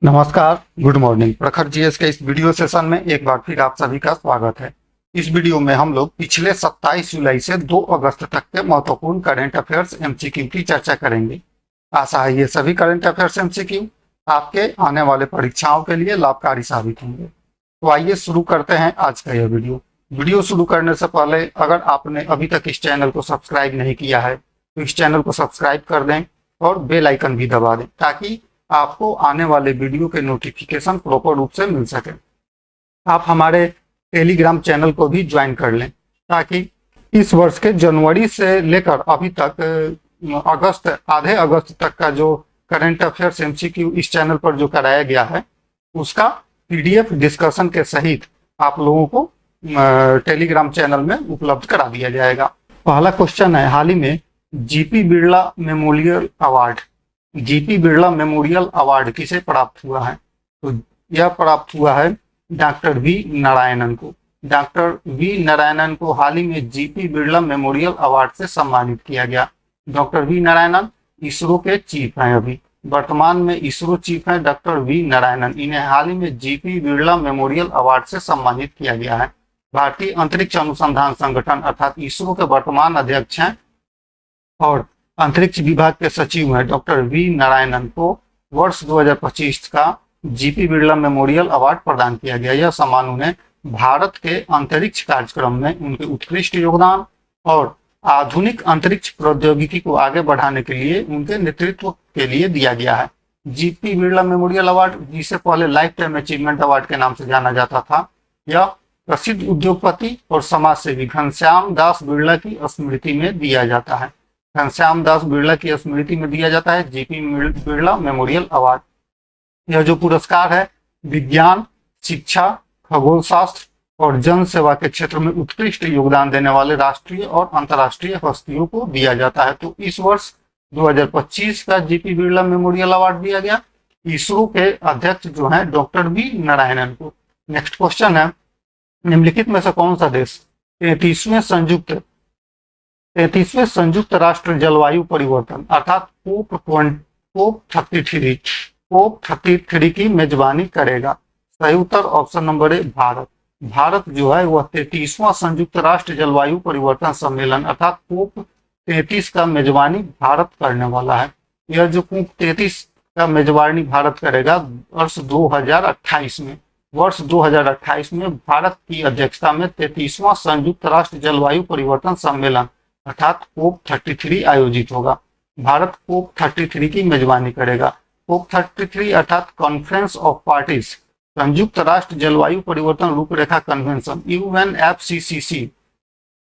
नमस्कार, good morning. प्रखर GS के इस वीडियो सेशन में एक बार फिर आप सभी का स्वागत है। इस वीडियो में हम लोग पिछले 27 जुलाई से 2 अगस्त तक के महत्वपूर्ण करंट अफेयर्स एमसीक्यू की चर्चा करेंगे। आशा है ये सभी करंट अफेयर्स एमसीक्यू आपके आने वाले परीक्षाओं के लिए लाभकारी साबित होंगे। तो आइए शुरू करते हैं आज का यह वीडियो शुरू करने से पहले अगर आपने अभी तक इस चैनल को सब्सक्राइब नहीं किया है तो इस चैनल को सब्सक्राइब कर दें और बेल आइकन भी दबा दें ताकि आपको आने वाले वीडियो के नोटिफिकेशन प्रॉपर रूप से मिल सके। आप हमारे टेलीग्राम चैनल को भी ज्वाइन कर लें ताकि इस वर्ष के जनवरी से लेकर अभी तक आधे अगस्त तक का जो करंट अफेयर्स एमसीक्यू इस चैनल पर जो कराया गया है उसका पीडीएफ डिस्कशन के सहित आप लोगों को टेलीग्राम चैनल में उपलब्ध करा दिया जाएगा। पहला क्वेश्चन है, हाल ही में जीपी बिरला मेमोरियल अवार्ड किसे प्राप्त हुआ है? तो यह प्राप्त हुआ है डॉक्टर वी नारायणन को। डॉक्टर वी नारायणन को हाल ही में जीपी बिरला मेमोरियल अवार्ड से सम्मानित किया गया। डॉक्टर वी नारायणन इसरो के चीफ हैं, अभी वर्तमान में इसरो चीफ हैं डॉक्टर वी नारायणन। इन्हें हाल ही में जीपी बिरला मेमोरियल अवार्ड से सम्मानित किया गया है। भारतीय अंतरिक्ष अनुसंधान संगठन अर्थात इसरो के वर्तमान अध्यक्ष हैं और अंतरिक्ष विभाग के सचिव हैं डॉक्टर वी नारायणन को वर्ष 2025 का जीपी बिरला मेमोरियल अवार्ड प्रदान किया गया। यह सम्मान उन्हें भारत के अंतरिक्ष कार्यक्रम में उनके उत्कृष्ट योगदान और आधुनिक अंतरिक्ष प्रौद्योगिकी को आगे बढ़ाने के लिए उनके नेतृत्व के लिए दिया गया है। जीपी बिरला मेमोरियल अवार्ड, जिसे पहले लाइफ टाइम अचीवमेंट अवार्ड के नाम से जाना जाता था, यह प्रसिद्ध उद्योगपति और समाज सेवी घनश्याम दास बिरला की स्मृति में दिया जाता है। घनश्याम दास बिरला की स्मृति में दिया जाता है जीपी बिरला मेमोरियल अवार्ड। यह जो पुरस्कार है विज्ञान, शिक्षा, खगोल शास्त्र और जन सेवा के क्षेत्र में उत्कृष्ट योगदान देने वाले राष्ट्रीय और अंतर्राष्ट्रीय हस्तियों को दिया जाता है। तो इस वर्ष 2025 का जीपी बिरला मेमोरियल अवार्ड दिया गया इसरो के अध्यक्ष जो है डॉक्टर वी नारायणन को। नेक्स्ट क्वेश्चन है, निम्नलिखित में से कौन सा देश 33वें संयुक्त राष्ट्र जलवायु परिवर्तन अर्थात कोप 33 की मेजबानी करेगा? सही उत्तर option number A Bharat. Bharat जो है वह 33वां संयुक्त राष्ट्र जलवायु परिवर्तन सम्मेलन अर्थात कोप 33 का मेजबानी भारत करने वाला है। यह जो कोप 33 का मेजबानी भारत करेगा वर्ष 2028 में भारत की अध्यक्षता में 33वां संयुक्त राष्ट्र जलवायु परिवर्तन सम्मेलन अर्थात कोप 33 आयोजित होगा। भारत कोप 33 की मेजबानी करेगा। कोप 33 अर्थात कॉन्फ्रेंस ऑफ पार्टीज संयुक्त राष्ट्र जलवायु परिवर्तन रूपरेखा कन्वेंशन UNFCCC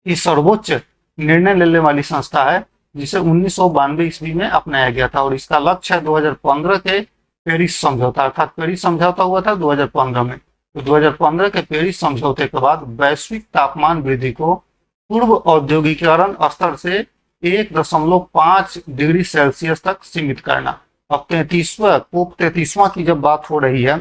की सर्वोच्च निर्णय लेने वाली संस्था है जिसे 1992 ईस्वी में अपनाया गया था और इसका लक्ष्य है 2015 के पेरिस समझौता अर्थात पेरिस समझौता हुआ था 2015 में। तो 2015 के पेरिस समझौते के बाद वैश्विक तापमान वृद्धि को पूर्व औद्योगिकीकरण स्तर से 1.5 डिग्री सेल्सियस तक सीमित करना। अब कोप 33वां की जब बात हो रही है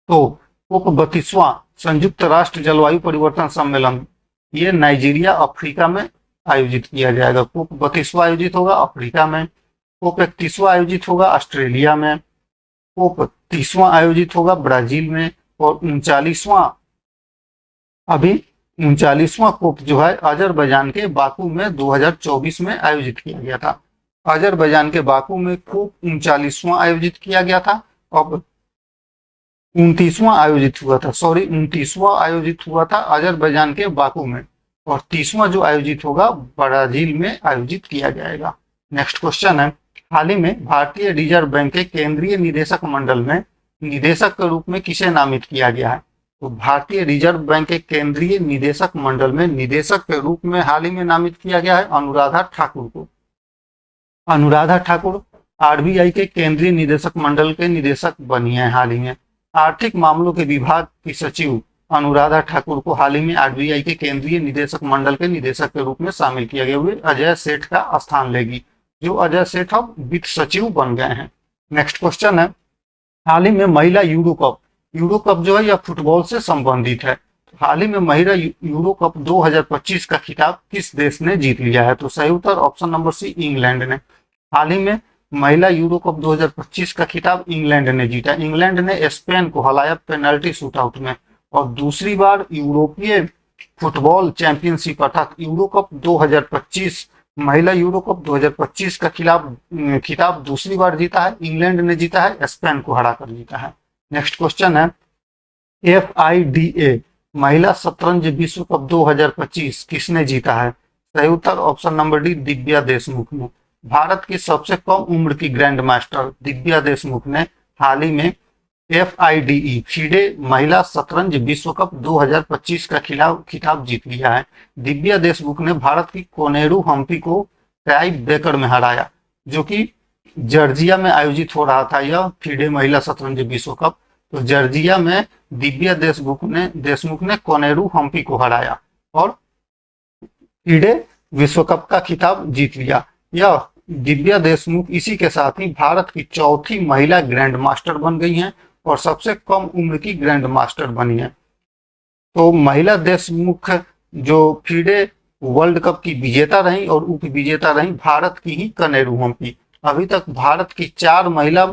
तो कोप 32वां संयुक्त राष्ट्र जलवायु परिवर्तन सम्मेलन ये नाइजीरिया अफ्रीका में आयोजित किया जाएगा। कोप 32वां आयोजित होगा अफ्रीका में। कोप 31वां आयोजित होगा ऑस्ट्रेलिया में। कोप 30वां आयोजित होगा ब्राजील में और 39वां कोप जो है अजरबैजान के बाकू में 2024 में आयोजित किया गया था। अजरबैजान के बाकू में कोप 39वां आयोजित किया गया था। अब 29वां आयोजित हुआ था अजरबैजान के बाकू में और 30वां जो आयोजित होगा ब्राजील में आयोजित किया जाएगा। नेक्स्ट क्वेश्चन है, हाल ही में भारतीय रिजर्व बैंक के केंद्रीय निदेशक मंडल में निदेशक के रूप में किसे नामित किया गया है? तो भारतीय रिजर्व बैंक के केंद्रीय निदेशक मंडल में निदेशक के रूप में हाल ही में नामित किया गया है अनुराधा ठाकुर को। अनुराधा ठाकुर आरबीआई के केंद्रीय निदेशक मंडल के निदेशक बनी है हाल ही में। आर्थिक मामलों के विभाग की सचिव अनुराधा ठाकुर को हाल ही में आरबीआई के केंद्रीय निदेशक मंडल के निदेशक के रूप में शामिल किया गया। वे अजय सेठ का स्थान लेगी, जो अजय सेठ अब वित्त सचिव बन गए हैं। नेक्स्ट क्वेश्चन है, हाल ही में महिला यूरो कप जो है यह फुटबॉल से संबंधित है। हाल ही में महिला यूरो कप 2025 का खिताब किस देश ने जीत लिया है? तो सही उत्तर ऑप्शन नंबर सी इंग्लैंड ने। हाल ही में महिला यूरो कप 2025 का खिताब इंग्लैंड ने जीता। इंग्लैंड ने स्पेन को हराया पेनल्टी शूटआउट में। और दूसरी बार यूरोपीय फुटबॉल चैंपियनशिप अर्थात यूरो कप 2025, महिला यूरो कप 2025 का खिताब दूसरी बार जीता है। इंग्लैंड ने जीता है, स्पेन को हराकर जीता है। नेक्स्ट क्वेश्चन है, FIDA महिला शतरंज विश्व कप 2025 किसने जीता है? सही उत्तर option number D, Divya Deshmukh ने। भारत की सबसे कम उम्र की ग्रैंड मास्टर दिव्या देशमुख ने हाल ही में FIDE महिला शतरंज विश्व कप 2025 का खिताब जीत लिया है। दिव्या देशमुख ने भारत की कोनेरू हम्पी को टाई ब्रेकर में हराया, जो कि जॉर्जिया में आयोजित हो रहा था यह FIDE महिला शतरंज विश्व कप। तो जॉर्जिया में दिव्या देशमुख ने कोनेरू हम्पी को हराया और FIDE विश्व कप का खिताब जीत लिया। यह दिव्या देशमुख इसी के साथ ही भारत की चौथी महिला ग्रैंड मास्टर बन गई हैं और सबसे कम उम्र की ग्रैंड मास्टर बनी है। तो महिला देशमुख जो FIDE वर्ल्ड कप की विजेता रही और उप विजेता रही भारत की ही कोनेरू हम्पी। अभी तक भारत की 4 महिला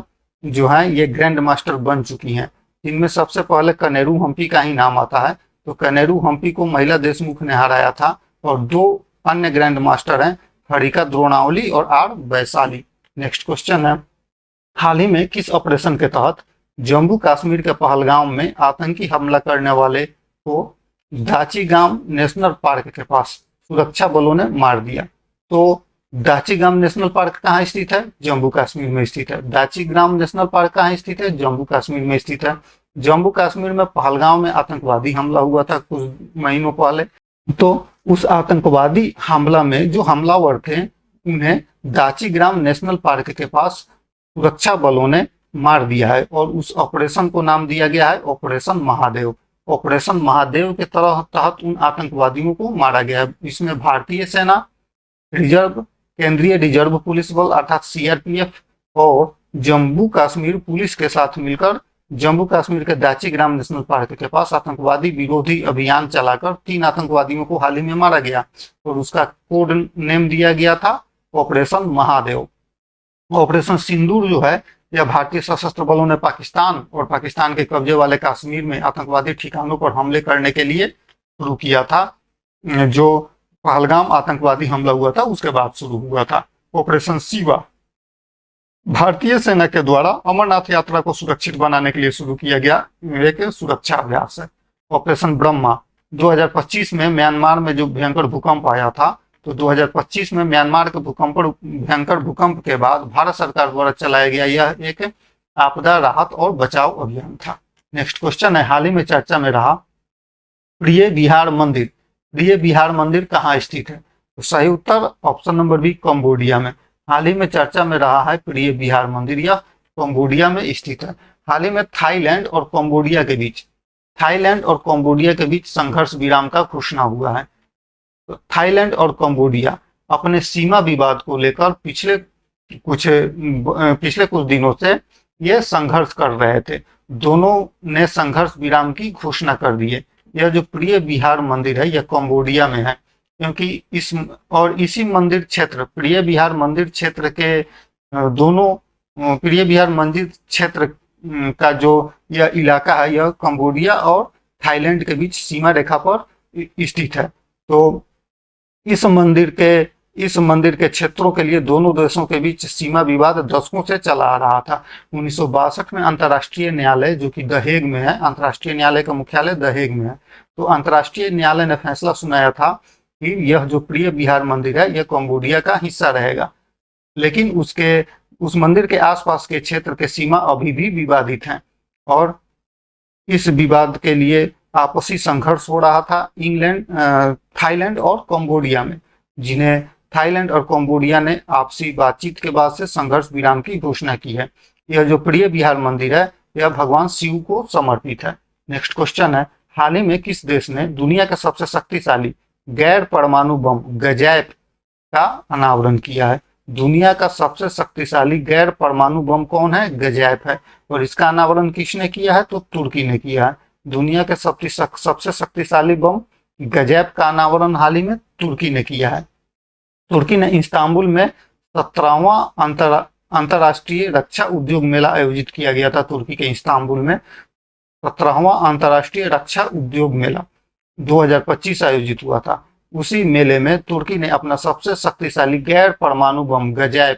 जो है ये ग्रैंड मास्टर बन चुकी हैं, इनमें सबसे पहले कोनेरू हम्पी का ही नाम आता है। तो कोनेरू हम्पी को महिला देशमुख ने हराया था और 2 अन्य ग्रैंड मास्टर हैं, हरिका द्रोणावली और R वैशाली। नेक्स्ट क्वेश्चन है, हाल ही में किस ऑपरेशन के तहत जम्मू कश्मीर के पहलगाम में आतंकी हमला करने वाले को दाचीगाम नेशनल पार्क के पास सुरक्षा बलों ने मार दिया? तो दाचीगाम नेशनल पार्क कहाँ स्थित है? जम्मू कश्मीर में स्थित है। दाचीगाम नेशनल पार्क कहाँ स्थित है? जम्मू कश्मीर में स्थित है। जम्मू कश्मीर में पहलगाम में आतंकवादी हमला हुआ था कुछ महीनों पहले। तो उस आतंकवादी हमला में जो हमलावर थे उन्हें दाचीग्राम नेशनल पार्क के पास सुरक्षा बलों ने मार दिया है और उस ऑपरेशन को नाम दिया गया है ऑपरेशन महादेव। ऑपरेशन महादेव के तहत उन आतंकवादियों को मारा गया है। इसमें भारतीय सेना, केंद्रीय रिजर्व पुलिस बल अर्थात CRPF और जम्मू कश्मीर पुलिस के साथ मिलकर जम्मू कश्मीर के दाचीग्राम नेशनल पार्क के पास आतंकवादी विरोधी अभियान चलाकर 3 आतंकवादियों को हाल ही में मारा गया और उसका कोड नेम दिया गया था ऑपरेशन महादेव। ऑपरेशन सिंदूर जो है यह भारतीय सशस्त्र बलों ने पाकिस्तान और पाकिस्तान के कब्जे वाले कश्मीर में आतंकवादी ठिकानों पर हमले करने के लिए शुरू किया था। जो पहलगाम आतंकवादी हमला हुआ था उसके बाद शुरू हुआ था। ऑपरेशन शिवा भारतीय सेना के द्वारा अमरनाथ यात्रा को सुरक्षित बनाने के लिए शुरू किया गया एक सुरक्षा अभ्यास है। ऑपरेशन ब्रह्मा 2025 में म्यांमार में जो भयंकर भूकंप आया था, तो 2025 में म्यांमार के भयंकर भूकंप के बाद भारत सरकार द्वारा चलाया गया यह एक आपदा राहत और बचाव अभियान था। नेक्स्ट क्वेश्चन है, हाल ही में चर्चा में रहा प्रिय बिहार मंदिर। प्रिय बिहार मंदिर कहाँ स्थित है? तो सही उत्तर ऑप्शन नंबर बी, कंबोडिया में। हाल ही में चर्चा में रहा है प्रिय बिहार मंदिर, यह कंबोडिया में स्थित है। हाल ही में थाईलैंड और कंबोडिया के बीच संघर्ष विराम का घोषणा हुआ है। तो थाईलैंड और कंबोडिया अपने सीमा विवाद को लेकर पिछले कुछ दिनों से ये संघर्ष कर रहे थे। दोनों ने संघर्ष विराम की घोषणा कर दी है। यह जो प्रिय बिहार मंदिर है यह कंबोडिया में है, क्योंकि इसी मंदिर क्षेत्र प्रिय बिहार मंदिर क्षेत्र के प्रिय बिहार मंदिर क्षेत्र का जो यह इलाका है यह कंबोडिया और थाईलैंड के बीच सीमा रेखा पर स्थित है। तो इस मंदिर के क्षेत्रों के लिए दोनों देशों के बीच सीमा विवाद दशकों से चला आ रहा था। 1962 में अंतर्राष्ट्रीय न्यायालय जो कि द हेग में है, अंतर्राष्ट्रीय न्यायालय का मुख्यालय द हेग में है, तो अंतर्राष्ट्रीय न्यायालय ने फैसला सुनाया था कि यह जो प्रिय बिहार मंदिर है यह कंबोडिया का हिस्सा रहेगा। लेकिन उस मंदिर के आसपास के क्षेत्र के सीमा अभी भी विवादित हैं और इस विवाद के लिए आपसी संघर्ष हो रहा था थाईलैंड और कंबोडिया में, जिन्हें थाईलैंड और कंबोडिया ने आपसी बातचीत के बाद से संघर्ष विराम की घोषणा की है। यह जो प्रिय बिहार मंदिर है यह भगवान शिव को समर्पित है। नेक्स्ट क्वेश्चन है, हाल ही में किस देश ने दुनिया का सबसे शक्तिशाली गैर परमाणु बम गजैप का अनावरण किया है? दुनिया का सबसे शक्तिशाली गैर परमाणु बम कौन है? गजैप है। और इसका अनावरण किसने किया है? तो तुर्की ने किया है। दुनिया के सबसे शक्तिशाली बम गजैप का अनावरण हाल ही में तुर्की ने किया है। तुर्की ने इस्तांबुल में 17वां अंतर्राष्ट्रीय रक्षा उद्योग मेला आयोजित किया गया था तुर्की के इस्तांबुल में। 17वां अंतर्राष्ट्रीय रक्षा उद्योग मेला 2025 आयोजित हुआ था। उसी मेले में तुर्की ने अपना सबसे शक्तिशाली गैर परमाणु बम गजैब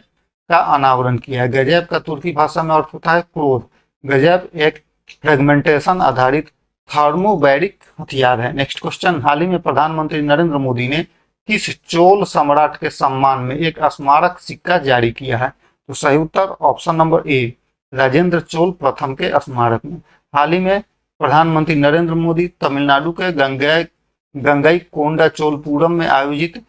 का अनावरण किया है। गजैब का तुर्की भाषा में अर्थ होता है क्रोध। गजैब एक फ्रेगमेंटेशन आधारित थर्मोबैरिक हथियार है। नेक्स्ट क्वेश्चन, हाल ही में प्रधानमंत्री नरेंद्र मोदी ने किस चोल सम्राट के सम्मान में एक स्मारक सिक्का जारी किया है? तो सही उत्तर option number A, Rajendra Chola प्रथम के स्मारक में। हाल ही में प्रधानमंत्री नरेंद्र मोदी तमिलनाडु के गंगईकोंडा चोलपुरम में आयोजित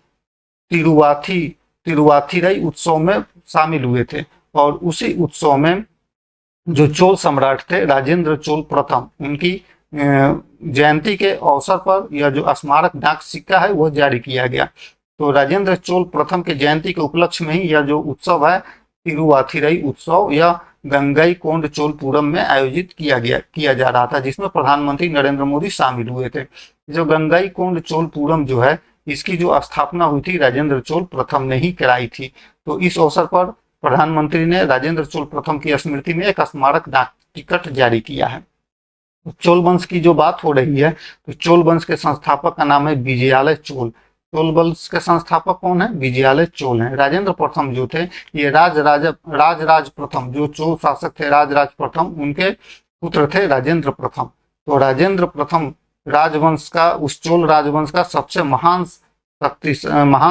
तिरुवाथिरई उत्सव में शामिल हुए थे और उसी उत्सव में जो चोल सम्राट थे राजेंद्र चोल प्रथम, उनकी जयंती के अवसर पर यह जो स्मारक डाक सिक्का है वो जारी किया गया। तो राजेंद्र चोल प्रथम के जयंती के उपलक्ष्य में ही यह जो उत्सव है तिरुवाथिरई उत्सव या गंगईकोंड चोलपुरम में आयोजित किया जा रहा था, जिसमें प्रधानमंत्री नरेंद्र मोदी शामिल हुए थे। जो गंगईकोंड चोलपुरम जो है इसकी जो स्थापना हुई थी राजेंद्र चोल प्रथम ने ही कराई थी। तो इस अवसर पर प्रधानमंत्री ने राजेंद्र चोल प्रथम की स्मृति में एक स्मारक डाक टिकट जारी किया है। चोल वंश की जो बात हो रही है तो चोल वंश के संस्थापक का नाम है विजयालय चोल। चोल वंश के संस्थापक कौन है? विजयालय चोल हैं। राजेंद्र प्रथम जो थे ये राजराज प्रथम, जो चोल शासक थे राजराज प्रथम, उनके पुत्र थे राजेंद्र प्रथम। तो राजेंद्र प्रथम राजवंश का, उस चोल राजवंश का सबसे महान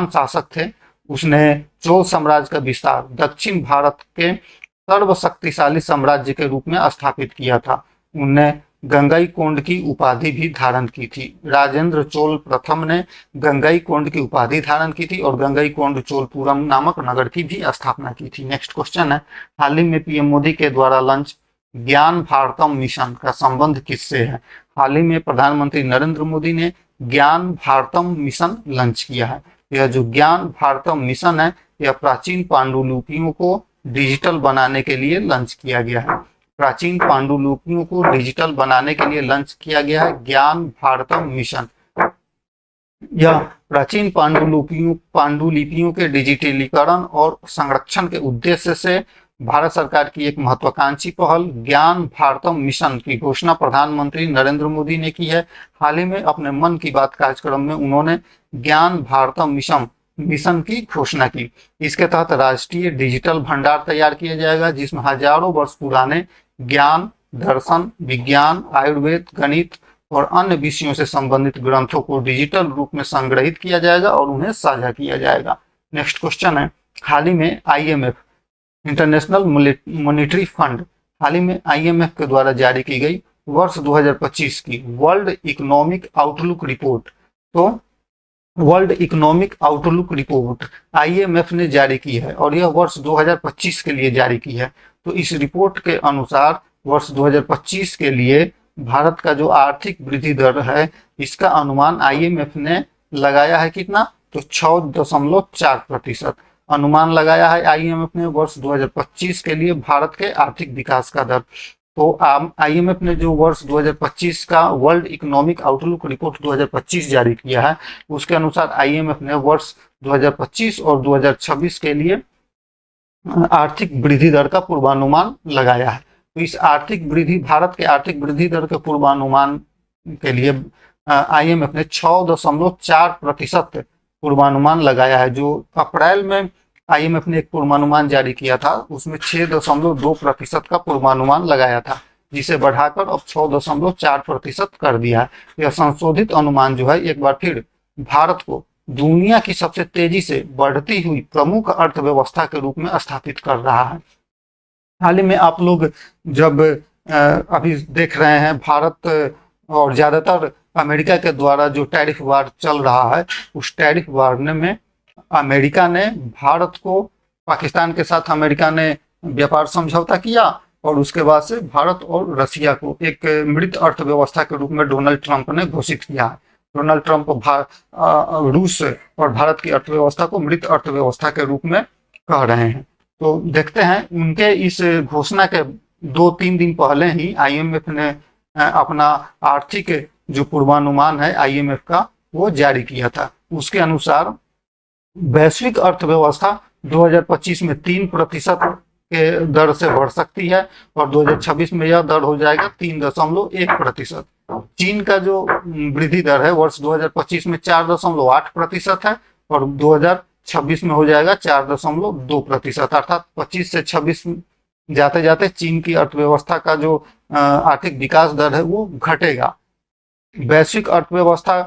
शासक थे। उसने चोल साम्राज्य का विस्तार दक्षिण भारत के सर्वशक्तिशाली साम्राज्य के रूप में स्थापित किया था। उनने गंगईकोंड की उपाधि भी धारण की थी। राजेंद्र चोल प्रथम ने गंगईकोंड की उपाधि धारण की थी और गंगईकोंड चोलपुरम नामक नगर की भी स्थापना की थी। नेक्स्ट क्वेश्चन है, हाल ही में पीएम मोदी के द्वारा लॉन्च ज्ञान भारतम मिशन का संबंध किससे है? हाल ही में प्रधानमंत्री नरेंद्र मोदी ने ज्ञान भारतम मिशन लॉन्च किया है। यह जो ज्ञान भारतम मिशन है यह प्राचीन पांडुलिपियों को डिजिटल बनाने के लिए लॉन्च किया गया है। प्राचीन पांडुलिपियों को डिजिटल बनाने के लिए लॉन्च किया गया है ज्ञान भारतम मिशन। यह प्राचीन पांडुलिपियों के डिजिटलीकरण और संरक्षण के उद्देश्य से भारत सरकार की एक महत्वाकांक्षी पहल ज्ञान भारतम मिशन की घोषणा प्रधानमंत्री नरेंद्र मोदी ने की है। हाल ही में अपने मन की बात कार्यक्रम में उन्होंने ज्ञान भारतम मिशन की घोषणा की। इसके तहत राष्ट्रीय डिजिटल भंडार तैयार किया जाएगा जिसमें हजारों वर्ष पुराने ज्ञान, दर्शन, विज्ञान, आयुर्वेद, गणित और अन्य विषयों से संबंधित ग्रंथों को डिजिटल रूप में संग्रहित किया जाएगा और उन्हें साझा किया जाएगा। नेक्स्ट क्वेश्चन है, हाल ही में IMF इंटरनेशनल मॉनेटरी फंड हाल ही में IMF के द्वारा जारी की गई वर्ष 2025 की वर्ल्ड इकोनॉमिक आउटलुक रिपोर्ट, तो world economic outlook report IMF ने जारी की है और यह वर्ष 2025 के लिए जारी की है। तो इस रिपोर्ट के अनुसार वर्ष 2025 के लिए भारत का जो आर्थिक वृद्धि दर है इसका अनुमान IMF ने लगाया है कितना? तो 6.4% अनुमान लगाया है IMF ने वर्ष 2025 के लिए भारत के आर्थिक विकास का दर। तो IMF ने जो वर्ष 2025 का वर्ल्ड इकोनॉमिक आउटलुक रिपोर्ट 2025 जारी किया है उसके अनुसार IMF ने वर्ष 2025 और 2026 के लिए आर्थिक वृद्धि दर का पूर्वानुमान लगाया है। तो इस भारत के आर्थिक वृद्धि दर के पूर्वानुमान के लिए IMF ने 6.4% पूर्वानुमान लगाया है। जो अप्रैल में IMF ने एक पूर्वानुमान जारी किया था उसमें 6.2% का पूर्वानुमान लगाया था जिसे बढ़ाकर अब 6.4% कर दिया है। यह संशोधित अनुमान जो है एक बार फिर भारत को दुनिया की सबसे तेजी से बढ़ती हुई प्रमुख अर्थव्यवस्था के रूप में स्थापित कर रहा है। हाल ही में आप लोग जब अभी देख रहे हैं भारत और ज्यादातर अमेरिका के द्वारा जो टैरिफ वार चल रहा है उस टैरिफ वार में अमेरिका ने भारत को, पाकिस्तान के साथ अमेरिका ने व्यापार समझौता किया और उसके बाद से भारत और रशिया को एक मृत अर्थव्यवस्था के रूप में डोनाल्ड ट्रंप ने घोषित किया है। डोनाल्ड ट्रंप रूस और भारत की अर्थव्यवस्था को मृत अर्थव्यवस्था के रूप में कह रहे हैं। तो देखते हैं उनके इस घोषणा के 2-3 दिन पहले ही IMF ने अपना आर्थिक जो पूर्वानुमान है IMF का वो जारी किया था। उसके अनुसार वैश्विक अर्थव्यवस्था 2025 में 3% के दर से बढ़ सकती है और 2026 में यह दर हो जाएगा 3.1%। चीन का जो वृद्धि दर है वर्ष 2025 में 4.8% है और 2026 में हो जाएगा 4.2%। अर्थात 25 से 26 जाते जाते चीन की अर्थव्यवस्था का जो आर्थिक विकास दर है वो घटेगा। वैश्विक अर्थव्यवस्था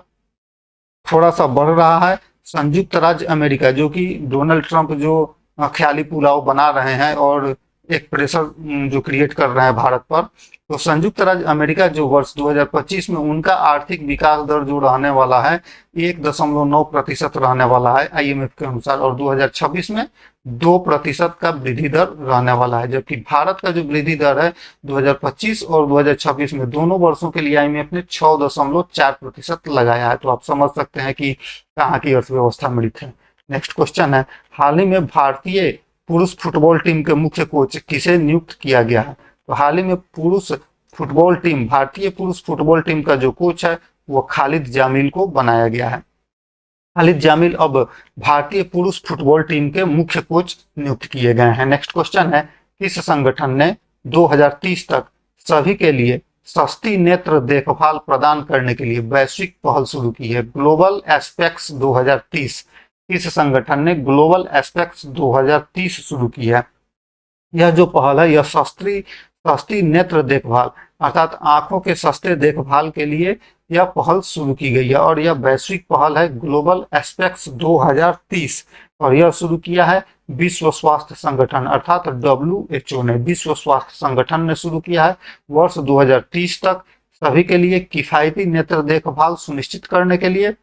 थोड़ा सा बढ़ रहा है। संयुक्त राज्य अमेरिका, जो कि डोनाल्ड ट्रंप जो ख्याली पुलाव बना रहे हैं और एक प्रेशर जो क्रिएट कर रहे हैं भारत पर, तो संयुक्त राज्य अमेरिका जो वर्ष 2025 में उनका आर्थिक विकास दर जो रहने वाला है 1.9% रहने वाला है आईएमएफ के अनुसार, और 2026 में 2% का वृद्धि दर रहने वाला है। जबकि भारत का जो वृद्धि दर है 2025 और 2026 में दोनों वर्षों के लिए आईएमएफ ने 6.4% लगाया है। तो आप समझ सकते हैं कि कहाँ की अर्थव्यवस्था मृत है। नेक्स्ट क्वेश्चन है, हाल ही में भारतीय पुरुष फुटबॉल टीम के मुख्य कोच किसे नियुक्त किया गया है? तो हाल ही में भारतीय पुरुष फुटबॉल टीम का जो कोच है वो खालिद जामिल को बनाया गया है। खालिद जामिल अब भारतीय पुरुष फुटबॉल टीम के मुख्य कोच नियुक्त किए गए हैं। नेक्स्ट क्वेश्चन है, किस संगठन ने 2030 तक सभी के लिए सस्ती नेत्र देखभाल प्रदान करने के लिए वैश्विक पहल शुरू की है? Global aspects 2030। किस संगठन ने ग्लोबल एस्पेक्ट्स 2030 शुरू की है? यह जो पहल है यह सस्ती नेत्र देखभाल अर्थात आंखों के सस्ते देखभाल के लिए यह पहल शुरू की गई है और यह वैश्विक पहल है ग्लोबल एस्पेक्ट्स 2030 और यह शुरू किया है विश्व स्वास्थ्य संगठन अर्थात WHO ने, विश्व स्वास्थ्य संगठन ने शुरू किया है। वर्ष 2030 तक सभी के लिए किफायती नेत्र देखभाल सुनिश्चित करने के लिए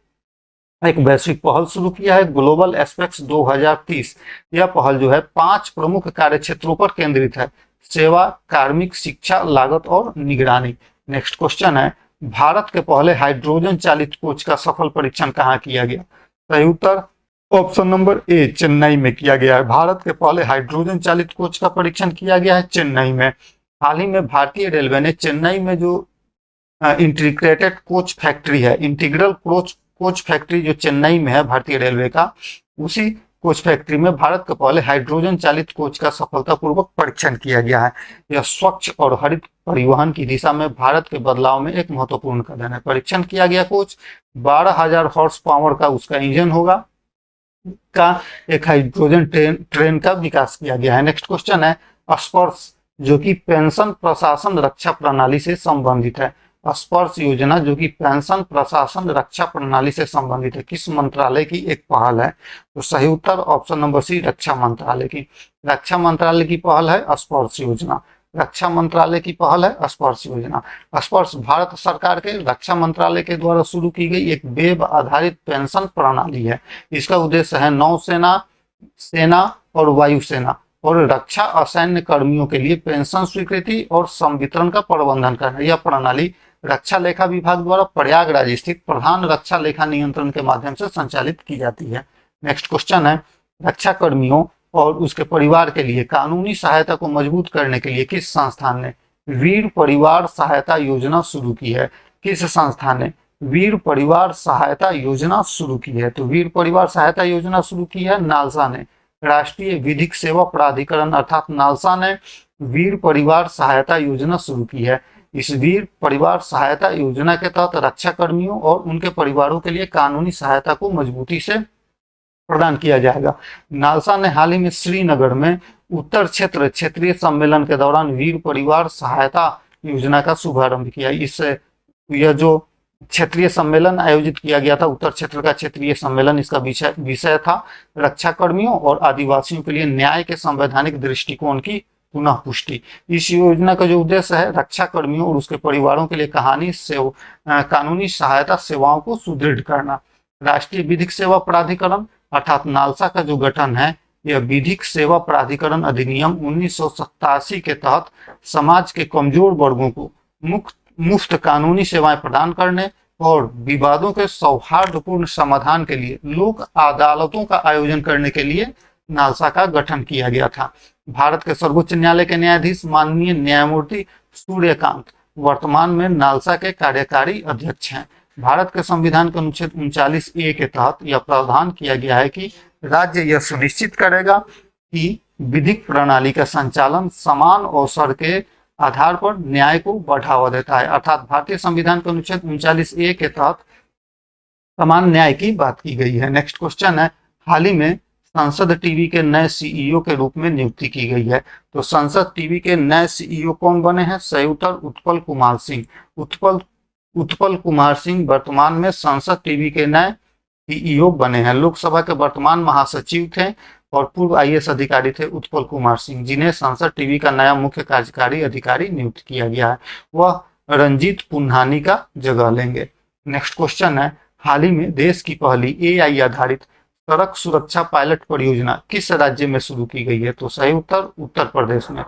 एक वैश्विक पहल शुरू किया है ग्लोबल एस्पेक्ट्स 2030। यह पहल जो है 5 प्रमुख कार्य क्षेत्रों पर केंद्रित है: सेवा, कार्मिक, शिक्षा, लागत और निगरानी। नेक्स्ट क्वेश्चन है, भारत के पहले हाइड्रोजन चालित कोच का सफल परीक्षण कहाँ किया गया? सही उत्तर ऑप्शन नंबर ए, चेन्नई में किया गया है। भारत के पहले हाइड्रोजन चालित कोच का परीक्षण किया गया है चेन्नई में। हाल ही में भारतीय रेलवे ने चेन्नई में जो इंटीग्रेटेड कोच फैक्ट्री है, इंटीग्रल कोच फैक्ट्री जो चेन्नई में है भारतीय रेलवे का, उसी कोच फैक्ट्री में भारत के पहले हाइड्रोजन चालित कोच का सफलतापूर्वक परीक्षण किया गया है। यह स्वच्छ और हरित परिवहन की दिशा में भारत के बदलाव में एक महत्वपूर्ण कदम है। परीक्षण किया गया कोच 12,000 हॉर्स पावर का उसका इंजन होगा का एक हाइड्रोजन ट्रेन का विकास किया गया है। नेक्स्ट क्वेश्चन है, स्पर्श जो कि पेंशन प्रशासन रक्षा प्रणाली से संबंधित है। स्पर्श योजना जो कि पेंशन प्रशासन रक्षा प्रणाली से संबंधित है, किस मंत्रालय की एक पहल है? तो सही उत्तर ऑप्शन नंबर सी, रक्षा मंत्रालय की। रक्षा मंत्रालय की पहल है स्पर्श योजना। रक्षा मंत्रालय की पहल है स्पर्श योजना। स्पर्श भारत सरकार के रक्षा मंत्रालय के द्वारा शुरू की गई एक वेब आधारित पेंशन प्रणाली है। इसका उद्देश्य है नौसेना, सेना और वायुसेना और रक्षा असैन्य कर्मियों के लिए पेंशन स्वीकृति और संवितरण का प्रबंधन करना। यह प्रणाली रक्षा लेखा विभाग द्वारा प्रयागराज स्थित प्रधान रक्षा लेखा नियंत्रण के माध्यम से संचालित की जाती है। नेक्स्ट क्वेश्चन है, रक्षा कर्मियों और उसके परिवार के लिए कानूनी सहायता को मजबूत करने के लिए किस संस्थान ने वीर परिवार सहायता योजना शुरू की है? किस संस्थान ने वीर परिवार सहायता योजना शुरू की है? तो वीर परिवार सहायता योजना शुरू की है नालसा ने। राष्ट्रीय विधिक सेवा प्राधिकरण अर्थात नालसा ने वीर परिवार सहायता योजना शुरू की है। इस वीर परिवार सहायता योजना के तहत रक्षा कर्मियों और उनके परिवारों के लिए कानूनी सहायता को मजबूती से प्रदान किया जाएगा। नालसा ने हाल ही में श्रीनगर में उत्तर क्षेत्रीय सम्मेलन के दौरान वीर परिवार सहायता योजना का शुभारंभ किया। यह जो क्षेत्रीय सम्मेलन आयोजित किया गया था, उत्तर क्षेत्र का क्षेत्रीय सम्मेलन, इसका विषय था रक्षा कर्मियों और आदिवासियों के लिए न्याय के संवैधानिक दृष्टिकोण की पुनः पुष्टि। इस योजना का जो उद्देश्य है रक्षा कर्मियों और उसके परिवारों के लिए कानूनी सहायता सेवाओं को सुदृढ़ करना। राष्ट्रीय विधिक सेवा प्राधिकरण अर्थात नालसा का जो गठन है, यह विधिक सेवा प्राधिकरण अधिनियम 1987 के तहत समाज के कमजोर वर्गों को मुफ्त कानूनी सेवाएं प्रदान करने और विवादों के सौहार्दपूर्ण समाधान के लिए लोक अदालतों का आयोजन करने के लिए नालसा का गठन किया गया था। भारत के सर्वोच्च न्यायालय के न्यायाधीश माननीय न्यायमूर्ति सूर्यकांत वर्तमान में नालसा के कार्यकारी अध्यक्ष हैं। भारत के संविधान के अनुच्छेद 39A के तहत यह प्रावधान किया गया है कि राज्य यह सुनिश्चित करेगा कि विधिक प्रणाली का संचालन समान अवसर के आधार पर न्याय को बढ़ावा देता है। अर्थात भारतीय संविधान के अनुच्छेद 39A के तहत समान न्याय की बात की गई है। नेक्स्ट क्वेश्चन है, हाल ही में संसद टीवी के नए सीईओ के रूप में नियुक्ति की गई है। तो संसद टीवी के नए सीईओ कौन बने हैं? सही उत्तर उत्पल कुमार सिंह। उत्पल कुमार सिंह वर्तमान में संसद टीवी के नए सीईओ बने हैं। लोकसभा के वर्तमान महासचिव थे और पूर्व आईएएस अधिकारी थे उत्पल कुमार सिंह, जिन्हें संसद टीवी का नया मुख्य कार्यकारी अधिकारी नियुक्त किया गया है। वह रंजीत पुन्हानी का जगह लेंगे। नेक्स्ट क्वेश्चन है, हाल ही में देश की पहली एआई आधारित सड़क सुरक्षा पायलट परियोजना किस राज्य में शुरू की गई है? तो सही उत्तर उत्तर प्रदेश में।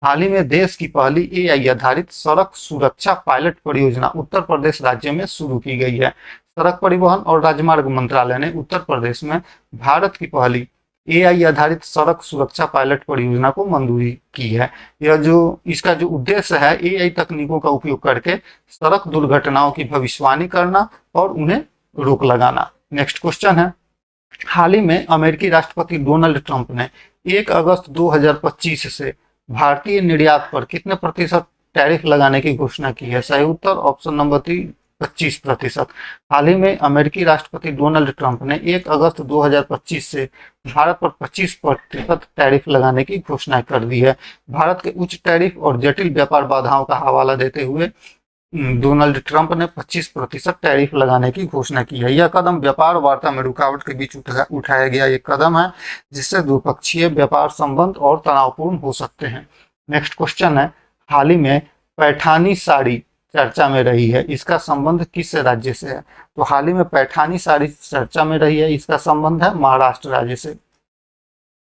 हाल ही में देश की पहली एआई आधारित सड़क सुरक्षा पायलट परियोजना उत्तर प्रदेश राज्य में शुरू की गई है। सड़क परिवहन और राजमार्ग मंत्रालय ने उत्तर प्रदेश में भारत की पहली एआई आधारित सड़क सुरक्षा पायलट परियोजना को मंजूरी की है। इसका जो उद्देश्य है, एआई तकनीकों का उपयोग करके सड़क दुर्घटनाओं की भविष्यवाणी करना और उन्हें रोक लगाना। नेक्स्ट क्वेश्चन है, हाल ही में अमेरिकी राष्ट्रपति डोनाल्ड ट्रंप ने 1 अगस्त 2025 से भारतीय निर्यात पर कितने प्रतिशत टैरिफ लगाने की घोषणा की है? सही उत्तर ऑप्शन नंबर 3 25%। हाल ही में अमेरिकी राष्ट्रपति डोनाल्ड ट्रंप ने 1 अगस्त 2025 से भारत पर 25% टैरिफ लगाने की घोषणा कर दी है। भारत के उच्च टैरिफ और जटिल व्यापार बाधाओं का हवाला देते हुए डोनाल्ड ट्रंप ने 25% टैरिफ लगाने की घोषणा की है। यह कदम व्यापार वार्ता में रुकावट के बीच उठाया गया एक कदम है, जिससे द्विपक्षीय व्यापार संबंध और तनावपूर्ण हो सकते हैं। नेक्स्ट क्वेश्चन है, हाल ही में पैठानी साड़ी चर्चा में रही है, इसका संबंध किस राज्य से है? तो हाल ही में पैठानी साड़ी चर्चा में रही है, इसका संबंध है महाराष्ट्र राज्य से।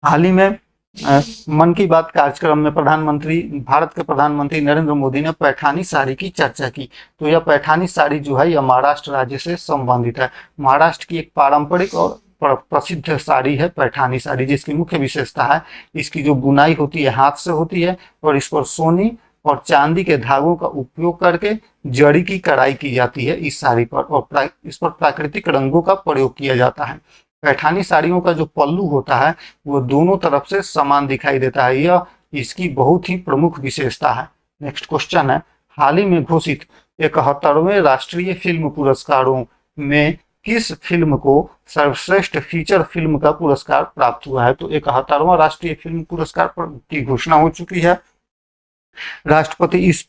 हाल ही में मन की बात कार्यक्रम में भारत के प्रधानमंत्री नरेंद्र मोदी ने पैठानी साड़ी की चर्चा की। तो यह पैठानी साड़ी जो है, यह महाराष्ट्र राज्य से संबंधित है। महाराष्ट्र की एक पारंपरिक और प्रसिद्ध साड़ी है पैठानी साड़ी, जिसकी मुख्य विशेषता है इसकी जो बुनाई होती है हाथ से होती है और इस पर सोने और चांदी के धागों का उपयोग करके जड़ी की कढ़ाई की जाती है इस साड़ी पर, और इस पर प्राकृतिक रंगों का प्रयोग किया जाता है। पैठानी साड़ियों का जो पल्लू होता है वो दोनों तरफ से समान दिखाई देता है, यह इसकी बहुत ही प्रमुख विशेषता है। नेक्स्ट क्वेश्चन है, हाल ही में घोषित 71वें राष्ट्रीय फिल्म पुरस्कारों में किस फिल्म को सर्वश्रेष्ठ फीचर फिल्म का पुरस्कार प्राप्त हुआ है? तो 71वां राष्ट्रीय फिल्म पुरस्कार की घोषणा हो चुकी है। राष्ट्रपति इस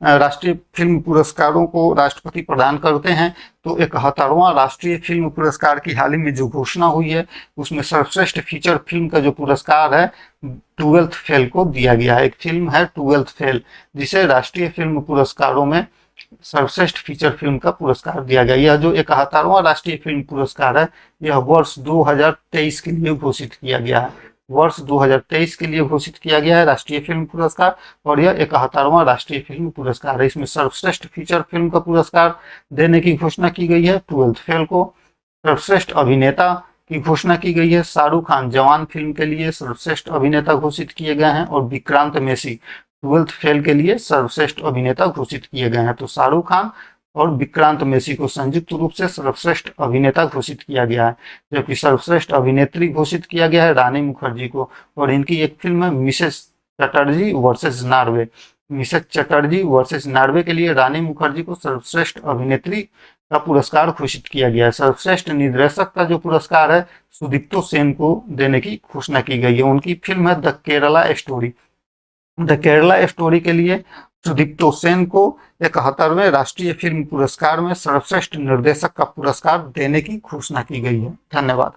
राष्ट्रीय फिल्म पुरस्कारों को राष्ट्रपति प्रदान करते हैं। तो 71वां राष्ट्रीय फिल्म पुरस्कार की हाल ही में जो घोषणा हुई है, उसमें सर्वश्रेष्ठ फीचर फिल्म का जो पुरस्कार है 12th फेल को दिया गया है। एक फिल्म है 12th फेल, जिसे राष्ट्रीय फिल्म पुरस्कारों में सर्वश्रेष्ठ फीचर फिल्म का पुरस्कार दिया गया। यह जो 71वां राष्ट्रीय फिल्म पुरस्कार है, यह वर्ष 2023 के लिए घोषित किया गया है। वर्ष 2023 के लिए घोषित किया गया है राष्ट्रीय फिल्म पुरस्कार, और यह 71वां राष्ट्रीय फिल्म पुरस्कार है। इसमें सर्वश्रेष्ठ फीचर फिल्म का पुरस्कार देने की घोषणा की गई है 12th फेल को। सर्वश्रेष्ठ अभिनेता की घोषणा की गई है, शाहरुख खान जवान फिल्म के लिए सर्वश्रेष्ठ अभिनेता घोषित किए गए हैं, और विक्रांत मैसी 12th फेल के लिए सर्वश्रेष्ठ अभिनेता घोषित किए गए हैं। तो शाहरुख खान और विक्रांत मैसी को संयुक्त रूप से सर्वश्रेष्ठ अभिनेता घोषित किया गया है, जबकि सर्वश्रेष्ठ अभिनेत्री घोषित किया गया है रानी मुखर्जी को, और इनकी एक फिल्म है Mrs Chatterjee versus Norway. Mrs Chatterjee versus Norway के लिए रानी मुखर्जी को सर्वश्रेष्ठ अभिनेत्री का पुरस्कार घोषित किया गया है। सर्वश्रेष्ठ निर्देशक का जो पुरस्कार है सुदीप्तो सेन को देने की घोषणा की गई है। उनकी फिल्म है the Kerala story. The Kerala story के लिए सुदीप्तो सेन को 71वें राष्ट्रीय फिल्म पुरस्कार में सर्वश्रेष्ठ निर्देशक का पुरस्कार देने की घोषणा की गई है। धन्यवाद।